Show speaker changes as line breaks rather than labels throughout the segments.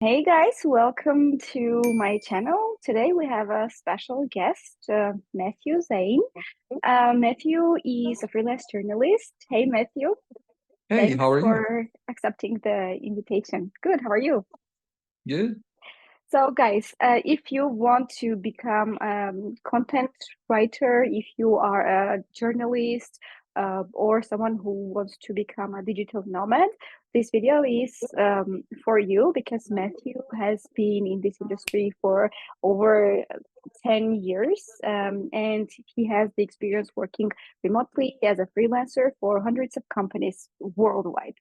Hey guys, welcome to my channel. Today we have a special guest, Mathew Zein. Matthew is a freelance journalist. Hey Matthew,
Hey,
thanks
how are you?
for accepting the invitation. Good, how are you?
Good?
So guys, if you want to become content writer, if you are a journalist, or someone who wants to become a digital nomad, this video is for you because Matthew has been in this industry for over 10 years, and he has the experience working remotely as a freelancer for hundreds of companies worldwide.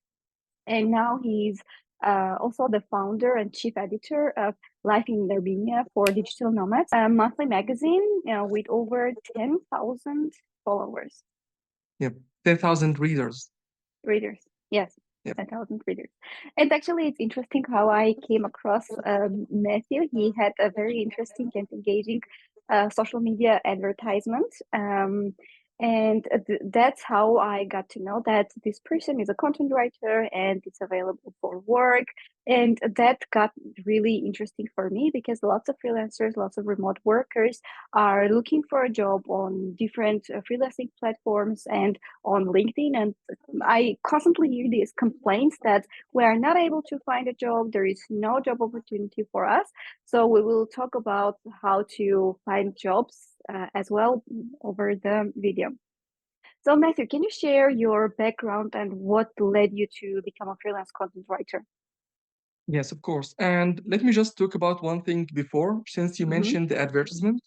And now he's also the founder and chief editor of Life in Armenia for Digital Nomads, a monthly magazine with over 10,000 followers,
Yep. 10,000 readers.
readers. Yes,
Yep.
10,000 readers. And actually, it's interesting how I came across Matthew. He had a very interesting and engaging social media advertisement. And that's how I got to know that this person is a content writer and it's available for work. And that got really interesting for me because lots of freelancers, lots of remote workers are looking for a job on different freelancing platforms and on LinkedIn. And I constantly hear these complaints that we are not able to find a job, there is no job opportunity for us. So we will talk about how to find jobs as well over the video. So Matthew, can you share your background and what led you to become a freelance content writer?
Yes, of course. And let me just talk about one thing before, since you
Mm-hmm.
mentioned the advertisement.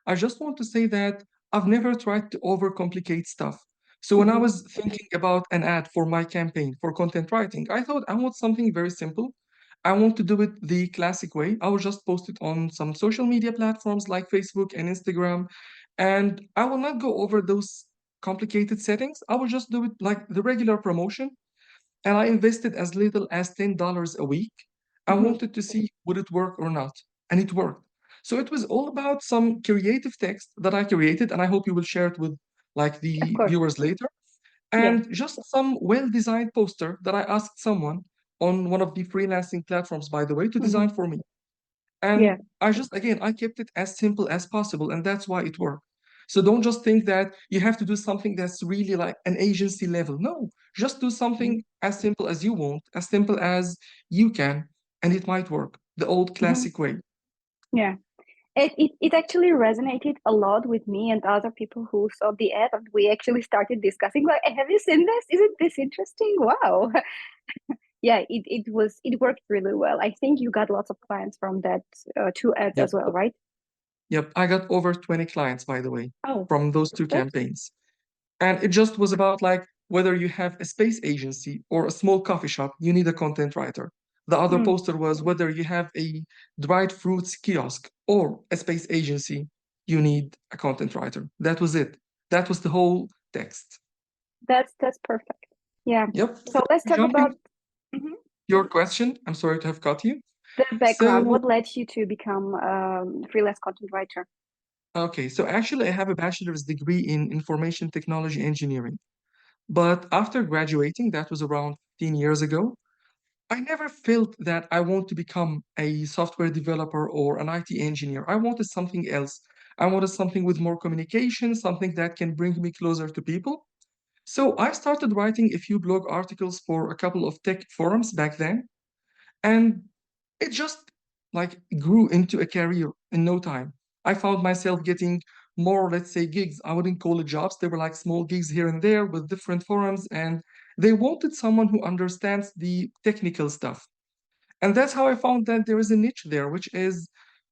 I just want to say that I've never tried to overcomplicate stuff. So when I
Mm-hmm.
was thinking about an ad for my campaign for content writing, I thought I want something very simple. I want to do it the classic way. I will just post it on some social media platforms like Facebook and Instagram, and I will not go over those complicated settings. I will just do it like the regular promotion, and I invested as little as $10 a week. I
Mm-hmm.
wanted to see would it work or not, and it worked. So it was all about some creative text that I created, and I hope you will share it with like
Of
the
course.
viewers later,
Yeah.
and just some well-designed poster that I asked someone on one of the freelancing platforms, by the way, to
Mm-hmm.
design for me.
Yeah.
And I just, again, I kept it as simple as possible, and that's why it worked. So don't just think that you have to do something that's really like an agency level. No, just do something as simple as you want, as simple as you can, and it might work the old
Mm-hmm.
classic way.
Yeah. It actually resonated a lot with me and other people who saw the ad, and we actually started discussing like, have you seen this? Isn't this interesting? Wow. Yeah, it worked really well. I think you got lots of clients from that two ads
Yep.
as well, right?
Yep. I got over 20 clients, by the way,
Oh,
from those two
that's
campaigns. And it just was about like whether you have a space agency or a small coffee shop, you need a content writer. The other
mm,
poster was whether you have a dried fruits kiosk or a space agency, you need a content writer. That was it. That was the whole text.
that's perfect. Yeah.
Yep.
So let's talk about
Jumping
mhm,
your question, I'm sorry to have cut you.
the background.
So,
What led you to become freelance content writer?
okay, so actually I have a bachelor's degree in information technology engineering. But after graduating, that was around 15 years ago, I never felt that I want to become a software developer or an IT engineer. I wanted something else. I wanted something with more communication, something that can bring me closer to people. So I started writing a few blog articles for a couple of tech forums back then, and it just like grew into a career in no time. I found myself getting more, let's say, gigs. I wouldn't call it jobs. They were like small gigs here and there with different forums, and they wanted someone who understands the technical stuff. And that's how I found that there is a niche there, which is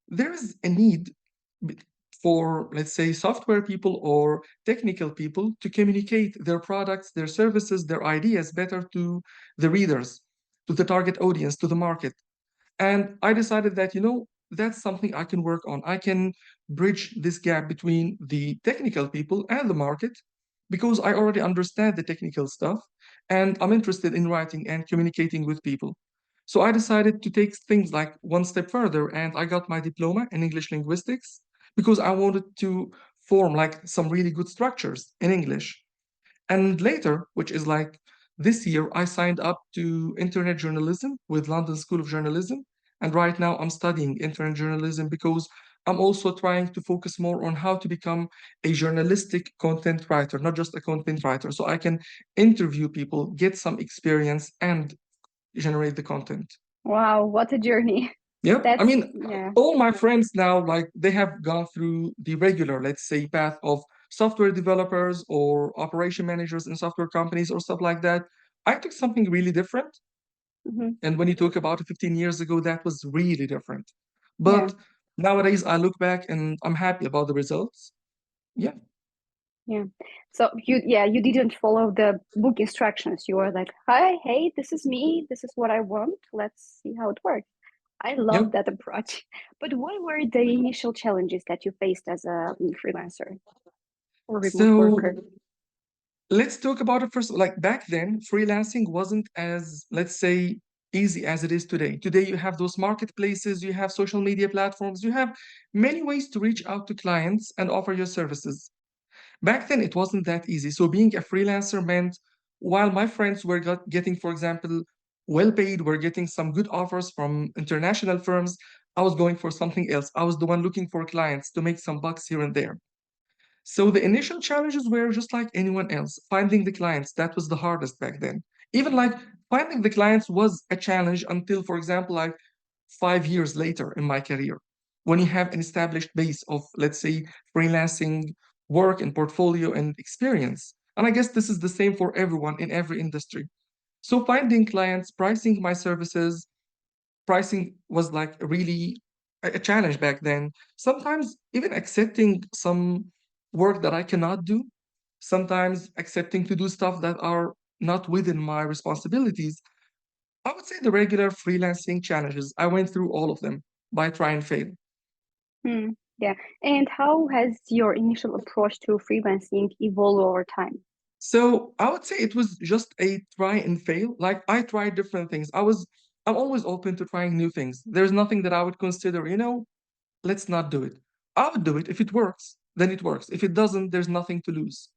there is a need b- for, let's say, software people or technical people to communicate their products, their services, their ideas better to the readers, to the target audience, to the market. And I decided that, that's something I can work on. I can bridge this gap between the technical people and the market because I already understand the technical stuff and I'm interested in writing and communicating with people. So I decided to take things like one step further and I got my diploma in English linguistics because I wanted to form like some really good structures in English. And later, which is like this year, I signed up to internet journalism with London School of Journalism. And right now, I'm studying internet journalism because I'm also trying to focus more on how to become a journalistic content writer, not just a content writer, so I can interview people, get some experience, and generate the content.
Wow, what a journey.
Yep. I
That's,
mean,
yeah.
all my friends now, like they have gone through the regular, let's say, path of software developers or operation managers in software companies or stuff like that. I took something really different.
Hmm.
And when you talk about it 15 years ago, that was really different.
Yeah.
But nowadays, I look back and I'm happy about the results. Yeah.
Yeah. So you didn't follow the book instructions. You were like, hi, hey, this is me. This is what I want. Let's see how it works. I love
Yep.
that approach. But what were the initial challenges that you faced as a freelancer or remote
So
worker?
let's talk about it first. Like back then, freelancing wasn't as, let's say, easy as it is today. Today, you have those marketplaces, you have social media platforms, you have many ways to reach out to clients and offer your services. Back then, it wasn't that easy. So being a freelancer meant while my friends were getting, for example, well paid, were getting some good offers from international firms, I was going for something else. I was the one looking for clients to make some bucks here and there. So the initial challenges were just like anyone else, finding the clients. That was the hardest back then. Even like finding the clients was a challenge until, for example, like 5 years later in my career, when you have an established base of, let's say, freelancing work and portfolio and experience. And I guess this is the same for everyone in every industry. So finding clients, pricing my services, pricing was like really a challenge back then. Sometimes even accepting some work that I cannot do, sometimes accepting to do stuff that are not within my responsibilities. I would say the regular freelancing challenges. I went through all of them by try and fail.
Hmm. Yeah. And how has your initial approach to freelancing evolved over time?
So I would say it was just a try and fail. Like I tried different things. I'm always open to trying new things. There's nothing that I would consider, let's not do it. I would do it. If it works, then it works. If it doesn't, there's nothing to lose.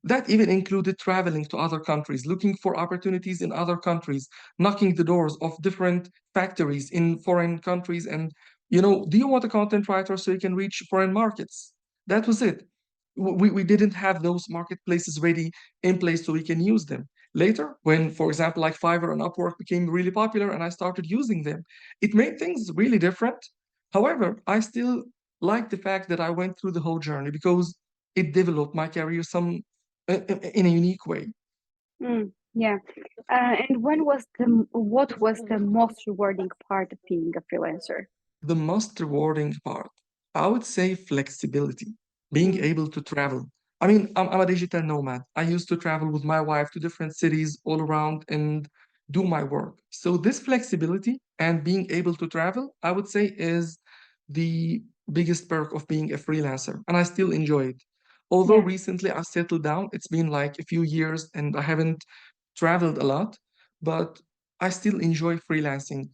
That even included traveling to other countries, looking for opportunities in other countries, knocking the doors of different factories in foreign countries. And, do you want a content writer so you can reach foreign markets? That was it. We didn't have those marketplaces ready in place so we can use them. Later, when, for example, like Fiverr and Upwork became really popular and I started using them, it made things really different. However, I still like the fact that I went through the whole journey because it developed my career in a unique way.
Yeah. And what was the most rewarding part of being a freelancer?
The most rewarding part, I would say flexibility, being
Mm,
able to travel. I mean, I'm a digital nomad. I used to travel with my wife to different cities all around and do my work. So, this flexibility and being able to travel, I would say, is the biggest perk of being a freelancer. And I still enjoy it. Although
yeah.
recently I've settled down, it's been like a few years and I haven't traveled a lot, but I still enjoy freelancing.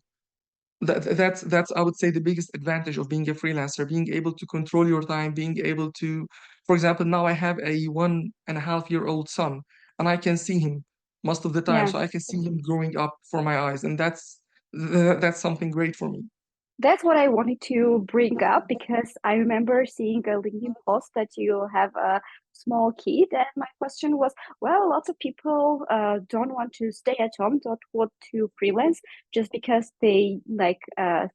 That's I would say the biggest advantage of being a freelancer, being able to control your time, being able to, for example, now I have a 1.5-year-old son, and I can see him most of the time,
Yeah.
so I can see him growing up for my eyes, and that's something great for me.
That's what I wanted to bring up because I remember seeing a LinkedIn post that you have a small kid, and my question was, well, lots of people don't want to stay at home, don't want to freelance just because they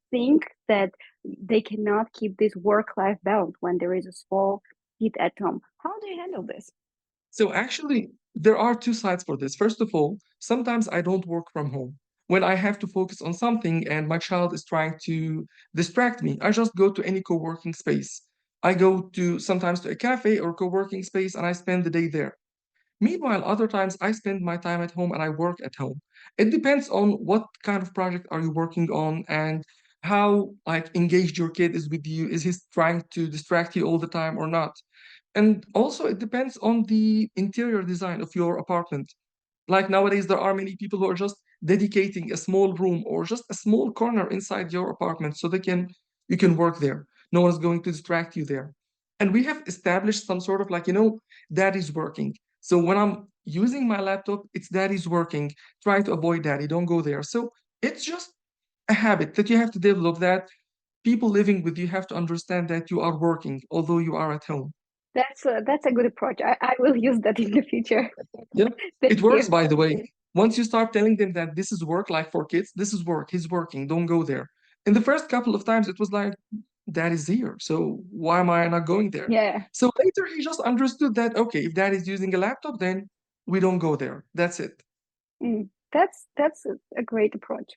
think that they cannot keep this work-life balance when there is a small kid at home. How do you handle this?
So actually, there are two sides for this. First of all, sometimes I don't work from home. When I have to focus on something and my child is trying to distract me, I just go to any co-working space. I go to sometimes to a cafe or co-working space and I spend the day there. Meanwhile, other times I spend my time at home and I work at home. It depends on what kind of project are you working on and how like engaged your kid is with you. Is he trying to distract you all the time or not? And also it depends on the interior design of your apartment. Like nowadays, there are many people who are just dedicating a small room or just a small corner inside your apartment so you can work there. No one's going to distract you there. And we have established some sort of like, that is working. So when I'm using my laptop, it's that is working. Try to avoid that. You don't go there. So it's just a habit that you have to develop, that people living with you have to understand that you are working, although you are at home.
That's a good approach. I will use that in the future.
Yeah,
Thank
it works,
you.
by the way. Once you start telling them that this is work, like for kids, this is work, he's working, don't go there. In the first couple of times, it was like, dad is here, so why am I not going there?
Yeah.
So later, he just understood that, okay, if dad is using a laptop, then we don't go there. That's it.
That's a great approach.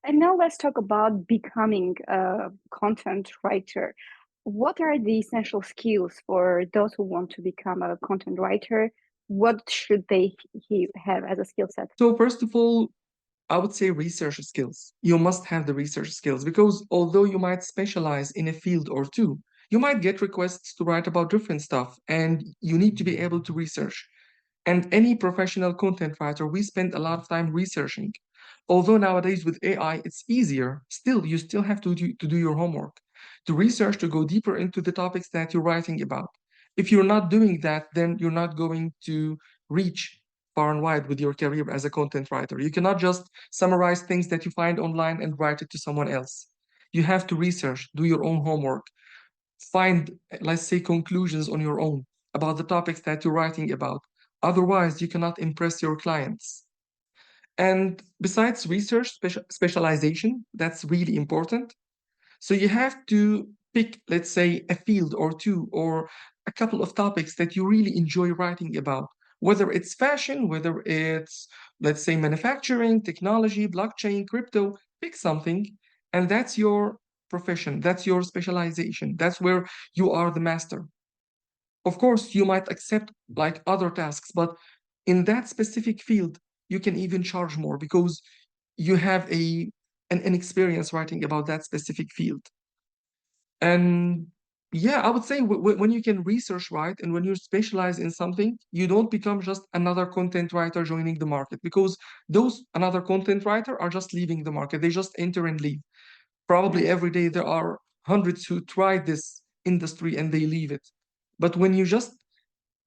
And now let's talk about becoming a content writer. What are the essential skills for those who want to become a content writer? What should they have as a skill set?
So, first of all, I would say research skills. You must have the research skills because although you might specialize in a field or two, you might get requests to write about different stuff, and you need to be able to research. And any professional content writer, we spend a lot of time researching. Although nowadays with AI, it's easier, still, you still have to do your homework, to research, to go deeper into the topics that you're writing about. If you're not doing that, then you're not going to reach far and wide with your career as a content writer. You cannot just summarize things that you find online and write it to someone else. You have to research, do your own homework, find, let's say, conclusions on your own about the topics that you're writing about. Otherwise, you cannot impress your clients. And besides research, specialization, that's really important. So you have to pick, let's say, a field or two or a couple of topics that you really enjoy writing about, whether it's fashion, whether it's, let's say, manufacturing, technology, blockchain, crypto, pick something, and that's your profession, that's your specialization, that's where you are the master. Of course, you might accept like other tasks, but in that specific field, you can even charge more because you have an experience writing about that specific field. And yeah, I would say when you can research right and when you specialize in something, you don't become just another content writer joining the market because those another content writer are just leaving the market. They just enter and leave.
Yeah.
Probably every day there are hundreds who try this industry and they leave it. But when you just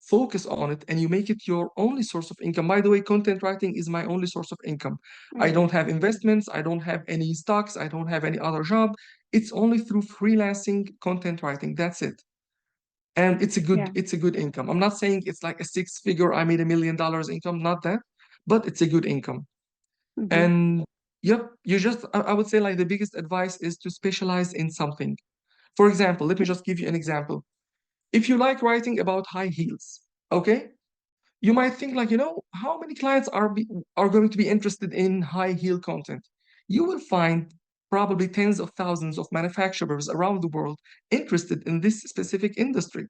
focus on it and you make it your only source of income. By the way, content writing is my only source of income. I
Mm,
don't have investments, I don't have any stocks, I don't have any other job. It's only through freelancing content writing. That's it. And
yeah.
it's a good income. I'm not saying it's like a six figure, I made $1 million income, not that, but it's a good income.
Hmm.
And yep, you just I would say like the biggest advice is to specialize in something. For example, let me just give you an example. If you like writing about high heels, okay? You might think like, how many clients are going to be interested in high heel content? You will find probably tens of thousands of manufacturers around the world interested in this specific industry.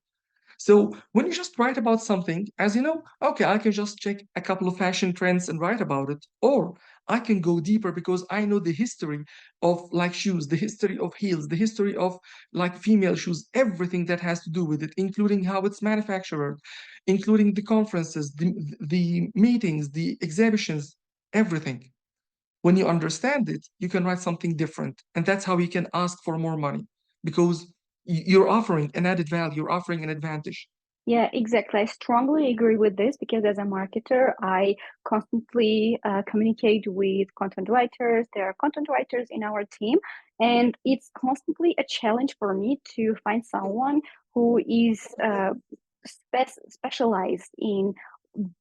So when you just write about something, as you know, okay, I can just check a couple of fashion trends and write about it, or I can go deeper because I know the history of like shoes, the history of heels, the history of like female shoes, everything that has to do with it, including how it's manufactured, including the conferences, the meetings, the exhibitions, everything. When you understand it, you can write something different. And that's how you can ask for more money because you're offering an added value, you're offering an advantage.
Yeah, exactly. I strongly agree with this because as a marketer, I constantly communicate with content writers. There are content writers in our team, and it's constantly a challenge for me to find someone who is specialized in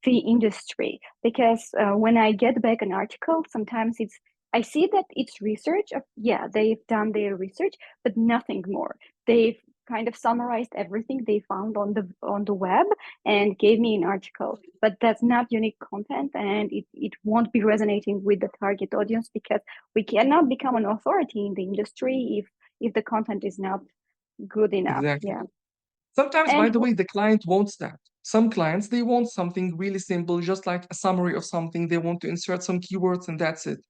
the industry. Because when I get back an article, sometimes I see that it's research. Yeah, they've done their research, but nothing more. They've kind of summarized everything they found on the web and gave me an article, but that's not unique content, and it won't be resonating with the target audience because we cannot become an authority in the industry if the content is not good enough.
Exactly.
Yeah.
Sometimes, by
And
the way, the client wants that. Some clients, they want something really simple, just like a summary of something. They want to insert some keywords and that's it.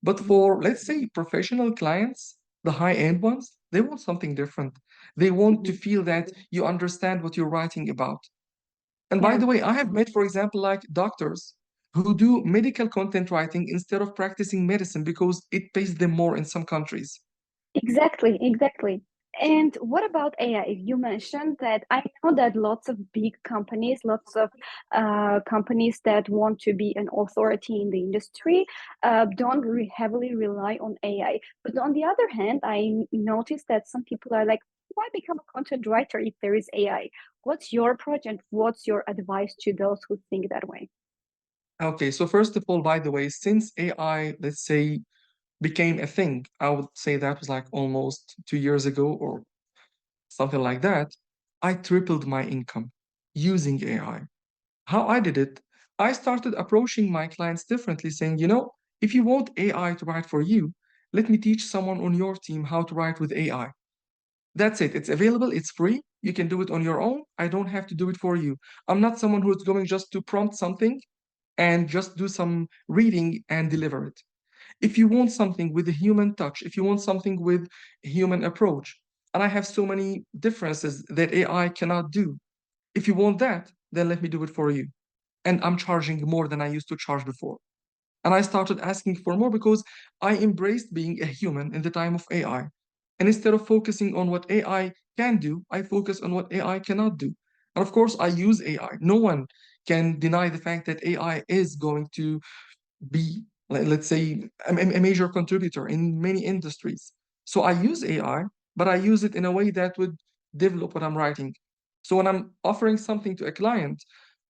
But for, let's say, professional clients, the high-end ones, they want something different. They want to
mhm,
feel that you understand what you're writing about. And by
yeah.
the way, I have met, for example, like doctors who do medical content writing instead of practicing medicine because it pays them more in some countries.
Exactly, exactly. And what about AI? You mentioned that I know that lots of big companies, lots of companies that want to be an authority in the industry, don't heavily rely on AI. But on the other hand, I noticed that some people are like, why become a content writer if there is AI? What's your approach and what's your advice to those who think that way?
Okay, so first of all, by the way, since AI, let's say, became a thing, I would say that was like almost 2 years ago or something like that, I tripled my income using AI. How I did it, I started approaching my clients differently, saying, if you want AI to write for you, let me teach someone on your team how to write with AI. That's it. It's available, it's free. You can do it on your own. I don't have to do it for you. I'm not someone who's going just to prompt something and just do some reading and deliver it. If you want something with a human touch, if you want something with a human approach, and I have so many differences that AI cannot do. If you want that, then let me do it for you. And I'm charging more than I used to charge before. And I started asking for more because I embraced being a human in the time of AI. And instead of focusing on what AI can do, I focus on what AI cannot do. And of course, I use AI. No one can deny the fact that AI is going to be, let's say, a major contributor in many industries. So I use AI, but I use it in a way that would develop what I'm writing. So when I'm offering something to a client,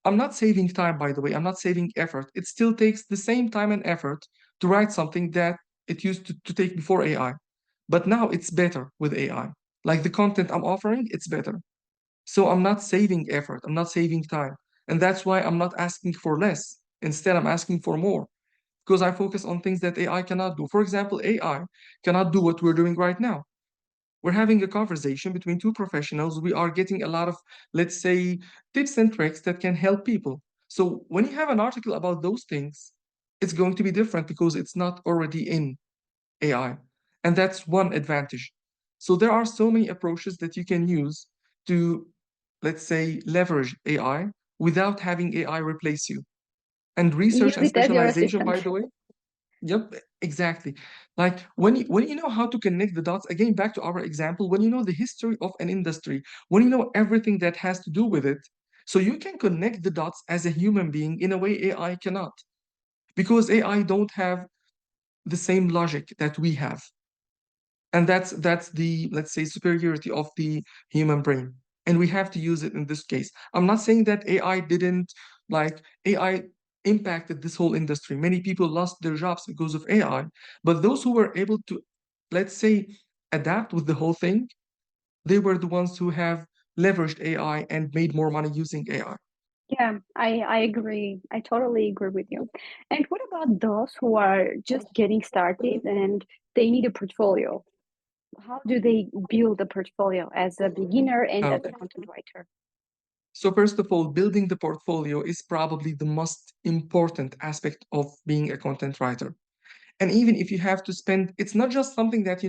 I'm not saving time, by the way, I'm not saving effort. It still takes the same time and effort to write something that it used to take before AI. But now it's better with AI. Like the content I'm offering, it's better. So I'm not saving effort, I'm not saving time. And that's why I'm not asking for less. Instead, I'm asking for more because I focus on things that AI cannot do. For example, AI cannot do what we're doing right now. We're having a conversation between two professionals. We are getting a lot of, let's say, tips and tricks that can help people. So when you have an article about those things, it's going to be different because it's not already in AI. And that's one advantage. So there are so many approaches that you can use to, let's say, leverage AI without having AI replace you. And research
Use
and
it as your
specialization, by
assistant.
the way, yep, exactly. Like when you know how to connect the dots, again, back to our example, when you know the history of an industry, when you know everything that has to do with it, so you can connect the dots as a human being in a way AI cannot, because AI don't have the same logic that we have. And that's the, let's say, superiority of the human brain. And we have to use it in this case. I'm not saying that AI didn't, like, AI impacted this whole industry. Many people lost their jobs because of AI, but those who were able to, let's say, adapt with the whole thing, they were the ones who have leveraged AI and made more money using AI.
Yeah, I agree. I totally agree with you. And what about those who are just getting started and they need a portfolio? How do they build a portfolio as a beginner and as a
Okay.
content writer?
So first of all, building the portfolio is probably the most important aspect of being a content writer. And even if you have to spend, it's not just something that,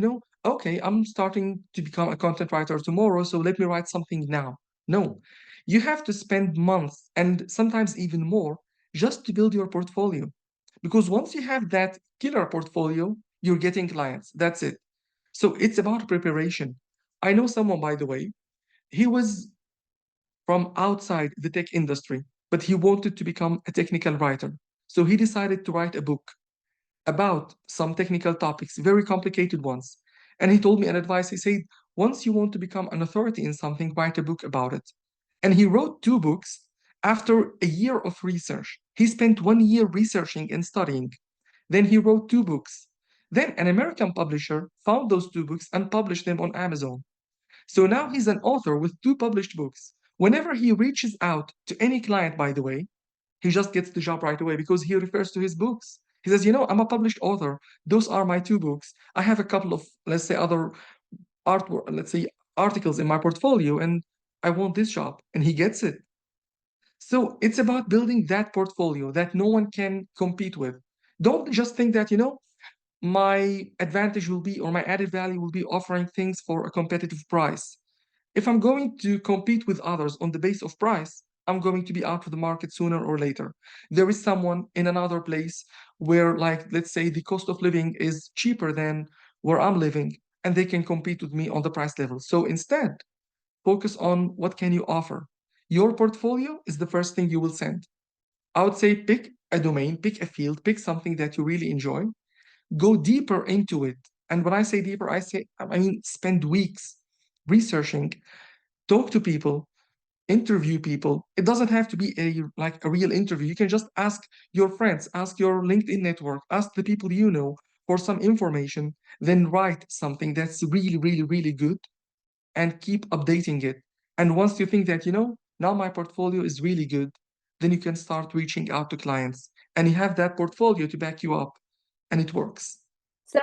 okay, I'm starting to become a content writer tomorrow, so let me write something now. No, you have to spend months and sometimes even more just to build your portfolio. Because once you have that killer portfolio, you're getting clients. That's it. So it's about preparation. I know someone, by the way, he was from outside the tech industry, but he wanted to become a technical writer. So he decided to write a book about some technical topics, very complicated ones. And he told me an advice. He said, once you want to become an authority in something, write a book about it. And he wrote two books after a year of research. He spent 1 year researching and studying. Then he wrote two books. Then an American publisher found those two books and published them on Amazon. So now he's an author with two published books. Whenever he reaches out to any client, by the way, he just gets the job right away because he refers to his books. He says, I'm a published author. Those are my two books. I have a couple of, let's say, other let's say, articles in my portfolio, and I want this job. And he gets it. So it's about building that portfolio that no one can compete with. Don't just think that, my advantage will be, or my added value will be offering things for a competitive price. If I'm going to compete with others on the base of price, I'm going to be out of the market sooner or later. There is someone in another place where, like, let's say the cost of living is cheaper than where I'm living. and they can compete with me on the price level. So instead, focus on what can you offer. Your portfolio is the first thing you will send. I would say pick a domain, pick a field, pick something that you really enjoy, go deeper into it. And when I say deeper, I mean spend weeks researching, talk to people, interview people. It doesn't have to be a real interview. You can just ask your friends, ask your LinkedIn network, ask the people you know for some information, then write something that's really, really, really good and keep updating it. And once you think that, now my portfolio is really good, then you can start reaching out to clients and you have that portfolio to back you up and it works.
So,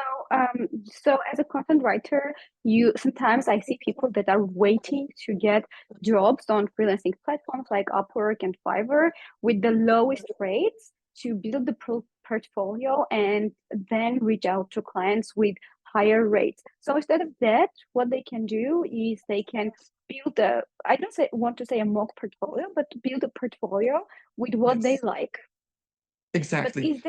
so as a content writer, you sometimes I see people that are waiting to get jobs on freelancing platforms like Upwork and Fiverr with the lowest rates to build the portfolio and then reach out to clients with higher rates. So instead of that, what they can do is they can build a, I don't say want to say a mock portfolio, but build a portfolio with what they
Yes,
like. But
exactly.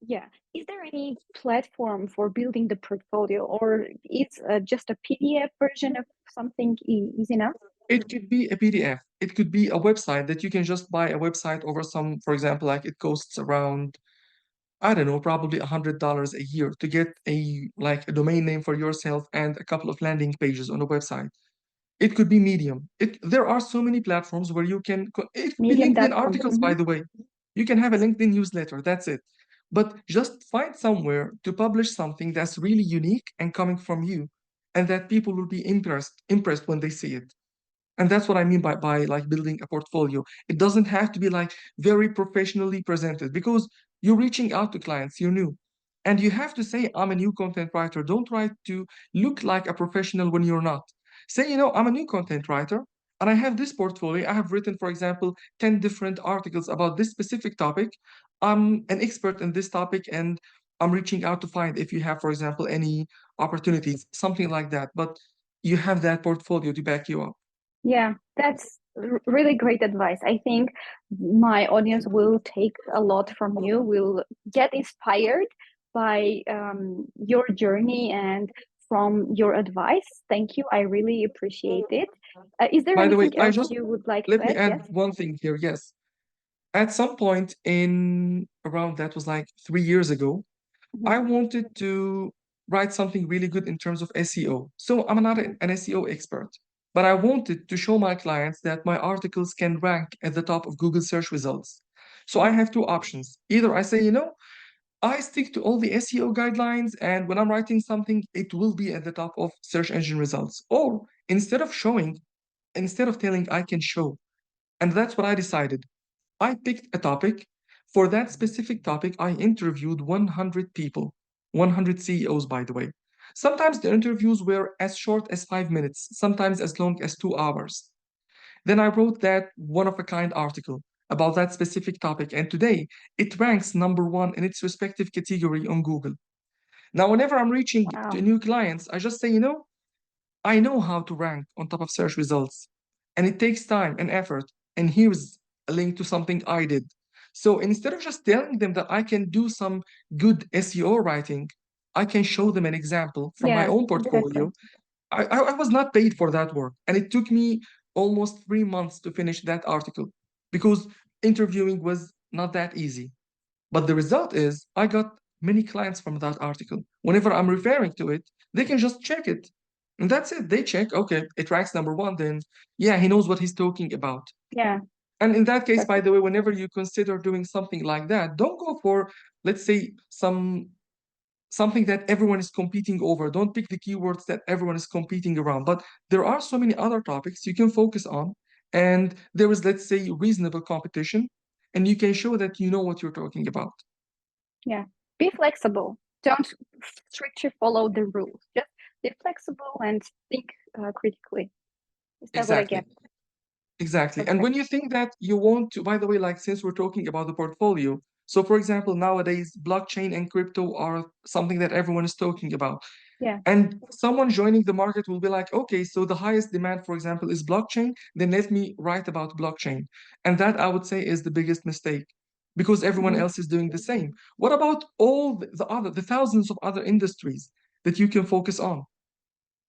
yeah, is there any platform for building the portfolio, or it's just a PDF version of something is enough?
It could be a PDF. It could be a website that you can just buy a website over some, for example, like it costs around, I don't know, probably $100 a year to get a domain name for yourself and a couple of landing pages on a website. It could be Medium. There are so many platforms where it could be LinkedIn
Medium.com.
articles, by the way. You can have a LinkedIn newsletter, that's it. But just find somewhere to publish something that's really unique and coming from you, and that people will be impressed when they see it. And that's what I mean by like building a portfolio. It doesn't have to be like very professionally presented because you're reaching out to clients, you're new. And you have to say, I'm a new content writer. Don't try to look like a professional when you're not. Say, I'm a new content writer and I have this portfolio. I have written, for example, 10 different articles about this specific topic. I'm an expert in this topic and I'm reaching out to find if you have, for example, any opportunities, something like that. But you have that portfolio to back you up.
Yeah, that's really great advice. I think my audience will take a lot from you, will get inspired by your journey and from your advice. Thank you. I really appreciate it. Is there
By the way,
anything else you would like to
let me
add?
add
Yes.
one thing here. Yes. At some point in around that was like 3 years ago, I
Mhm.
wanted to write something really good in terms of SEO. So I'm not an SEO expert, but I wanted to show my clients that my articles can rank at the top of Google search results. So I
Mhm.
have two options. Either I say, I stick to all the SEO guidelines, and when I'm writing something, it will be at the top of search engine results. Or instead of telling, I can show. And that's what I decided. I picked a topic. For that specific topic, I interviewed 100 people, 100 CEOs, by the way. Sometimes the interviews were as short as 5 minutes, sometimes as long as 2 hours. Then I wrote that one of a kind article about that specific topic, and today it ranks number one in its respective category on Google. Now, whenever I'm reaching to
Wow.
new clients, I just say, I know how to rank on top of search results, and it takes time and effort. And here's a link to something I did. So instead of just telling them that I can do some good SEO writing, I can show them an example from my
Yeah,
own
exactly.
portfolio. I was not paid for that work, and it took me almost 3 months to finish that article because interviewing was not that easy. But the result is I got many clients from that article. Whenever I'm referring to it, they can just check it. And that's it. They check, okay, it ranks number one, then yeah, he knows what he's talking about.
Yeah,
And in that case,
that's
by the way, whenever you consider doing something like that, don't go for, let's say, something that everyone is competing over. Don't pick the keywords that everyone is competing around. But there are so many other topics you can focus on. And there is, let's say, reasonable competition. And you can show that you know what you're talking about.
yeah. Be flexible. Don't strictly follow the rules. Just be flexible and think critically. Is that what I get?
Exactly. Exactly. And
Perfect.
when you think that you want to, by the way, like since we're talking about the portfolio, so for example, nowadays, blockchain and crypto are something that everyone is talking about.
Yeah.
And someone joining the market will be like, okay, so the highest demand, for example, is blockchain, then let me write about blockchain. And that I would say is the biggest mistake because everyone
Mhm.
else is doing the same. What about all the thousands of other industries that you can focus on?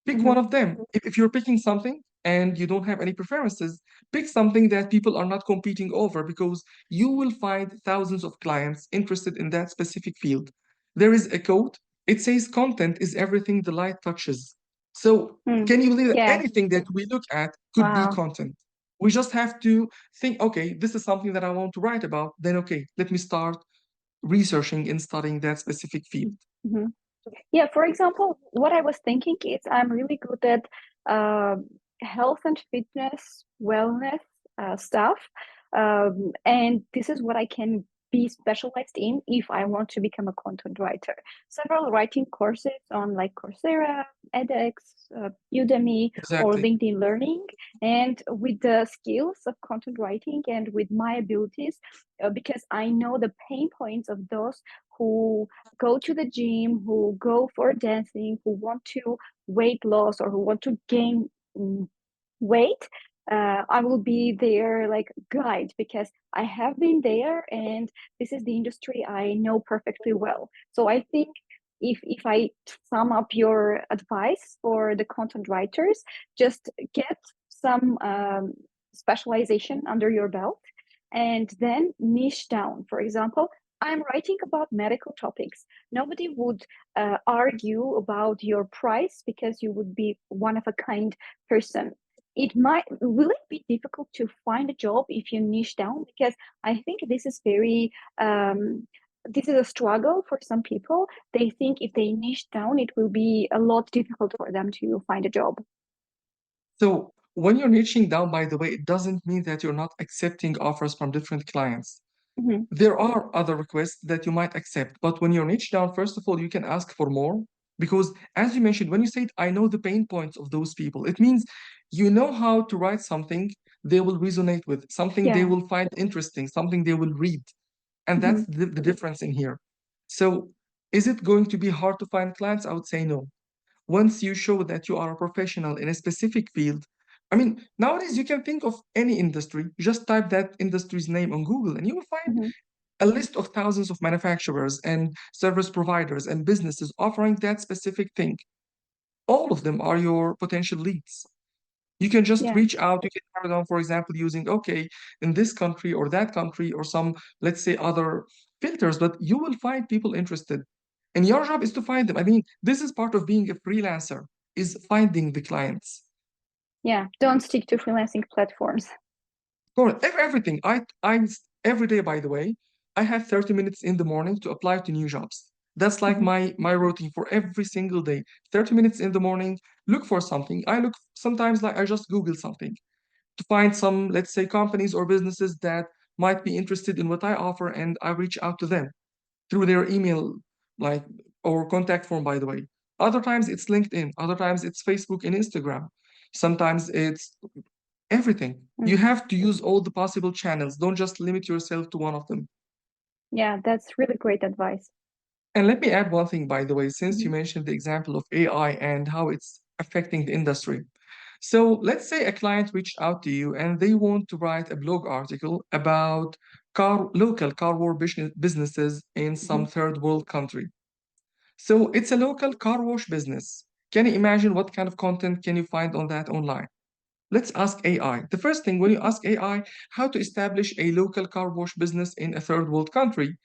Pick
Mm-hmm.
one of them. If you're picking something and you don't have any preferences, pick something that people are not competing over because you will find thousands of clients interested in that specific field. There is a quote, it says, content is everything the light touches. So,
Mm.
can you believe that
Yeah.
anything that we look at could be
Wow.
content? We just have to think, okay, this is something that I want to write about. Then, okay, let me start researching and studying that specific field.
Mm-hmm. Yeah, for example, what I was thinking is I'm really good at health and fitness, wellness stuff. And this is what I can be specialized in if I want to become a content writer. Several writing courses on like Coursera, edX, Udemy, or
Exactly.
LinkedIn Learning. And with the skills of content writing and with my abilities, because I know the pain points of those who go to the gym, who go for dancing, who want to weight loss or who want to gain weight, I will be their like guide because I have been there and this is the industry I know perfectly well. So I think if I sum up your advice for the content writers, just get some specialization under your belt and then niche down. For example, I'm writing about medical topics. Nobody would argue about your price because you would be one of a kind person. Will it be difficult to find a job if you niche down? Because I think this is a struggle for some people. They think if they niche down, it will be a lot difficult for them to find a job.
So when you're niching down, by the way, it doesn't mean that you're not accepting offers from different clients.
Mm-hmm.
There are other requests that you might accept, but when you're niche down, first of all, you can ask for more because, as you mentioned, when you said, I know the pain points of those people, it means you know how to write something they will resonate with, something they
Yeah.
will find interesting, something they will read. And
Mm-hmm.
that's the difference in here. So, is it going to be hard to find clients? I would say no. Once you show that you are a professional in a specific field, I mean, nowadays you can think of any industry, just type that industry's name on Google, and you will find
Mm-hmm.
a list of thousands of manufacturers and service providers and businesses offering that specific thing. All of them are your potential leads. You can just
Yeah.
reach out. You can narrow down, for example, using, okay, in this country or that country or some, let's say, other filters, but you will find people interested. And your job is to find them. I mean, this is part of being a freelancer, is finding the clients.
Yeah. Don't stick to freelancing platforms.
Everything. Every day, by the way, I have 30 minutes in the morning to apply to new jobs. That's like
Mm-hmm.
my routine for every single day. 30 minutes in the morning, look for something. I look sometimes like I just Google something to find some, let's say, companies or businesses that might be interested in what I offer, and I reach out to them through their email, like or contact form, by the way. Other times it's LinkedIn, other times it's Facebook and Instagram. Sometimes it's everything. You
Mm.
have to use all the possible channels. Don't just limit yourself to one of them.
Yeah, that's really great advice.
And let me add one thing, by the way, since
Mm-hmm.
you mentioned the example of AI and how it's affecting the industry. So let's say a client reached out to you and they want to write a blog article about local car wash businesses in
Mm-hmm.
some third world country. So it's a local car wash business. Can you imagine what kind of content can you find on that online? Let's ask AI. The first thing, when you ask AI how to establish a local car wash business in a third world country,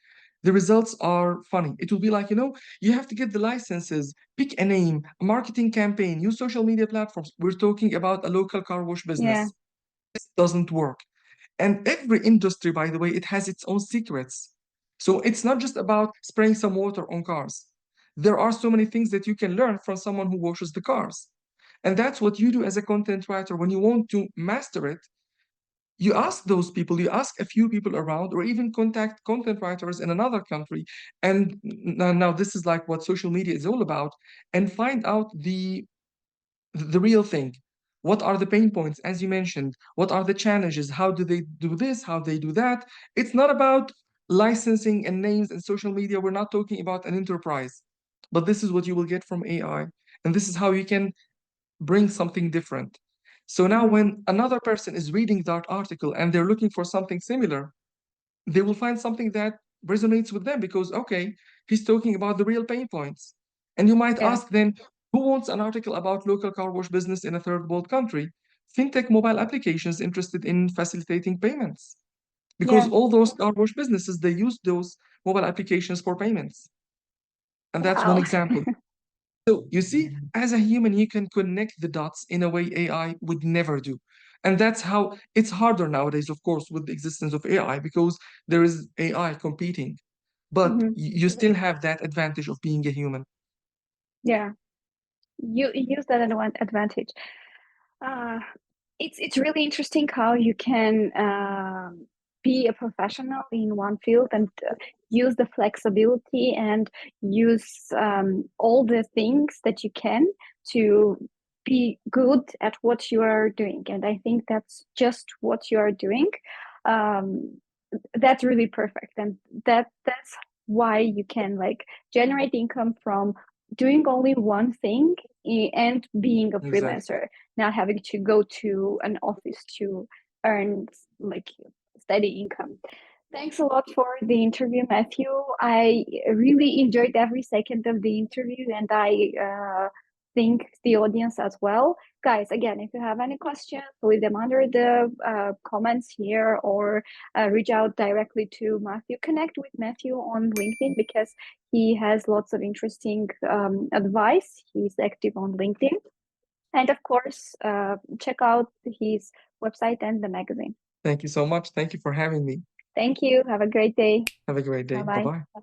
the results are funny. It will be like, you have to get the licenses, pick a name, a marketing campaign, use social media platforms. We're talking about a local car wash
Yeah.
business. This doesn't work. And every industry, by the way, it has its own secrets. So it's not just about spraying some water on cars. There are so many things that you can learn from someone who washes the cars. And that's what you do as a content writer. When you want to master it, you ask those people, you ask a few people around, or even contact content writers in another country. And now this is like what social media is all about, and find out the real thing. What are the pain points, as you mentioned? What are the challenges? How do they do this? How they do that? It's not about licensing and names and social media. We're not talking about an enterprise, but this is what you will get from AI. And this is how you can bring something different. So now,
Mm-hmm.
when another person is reading that article and they're looking for something similar, they will find something that resonates with them because, okay, he's talking about the real pain points. And you might
Yeah.
ask then, Who wants an article about local car wash business in a third world country? Fintech mobile applications interested in facilitating payments. Because
Yeah.
all those car wash businesses, they use those mobile applications for payments. And that's one
Wow.
example. So you see, as a human, you can connect the dots in a way AI would never do. And that's how it's harder nowadays, of course, with the existence of AI because there is AI competing. But
Hmm.
you still have that advantage of being a human.
Yeah. You use that advantage. Uh, it's really interesting how you can be a professional in one field and use the flexibility and use all the things that you can to be good at what you are doing. And I think that's just what you are doing. Um, that's really perfect, and that's why you can like generate income from doing only one thing and being a
Exactly.
freelancer, not having to go to an office to earn like steady income. Thanks a lot for the interview, Matthew. I really enjoyed every second of the interview, and I think the audience as well. Guys, again, if you have any questions, leave them under the comments here, or reach out directly to Matthew. Connect with Matthew on LinkedIn because he has lots of interesting advice. He's active on LinkedIn. And of course, check out his website and the magazine.
Thank you so much. Thank you for having me.
Thank you. Have a great day.
Have a great day.
Bye
Bye
bye.
bye.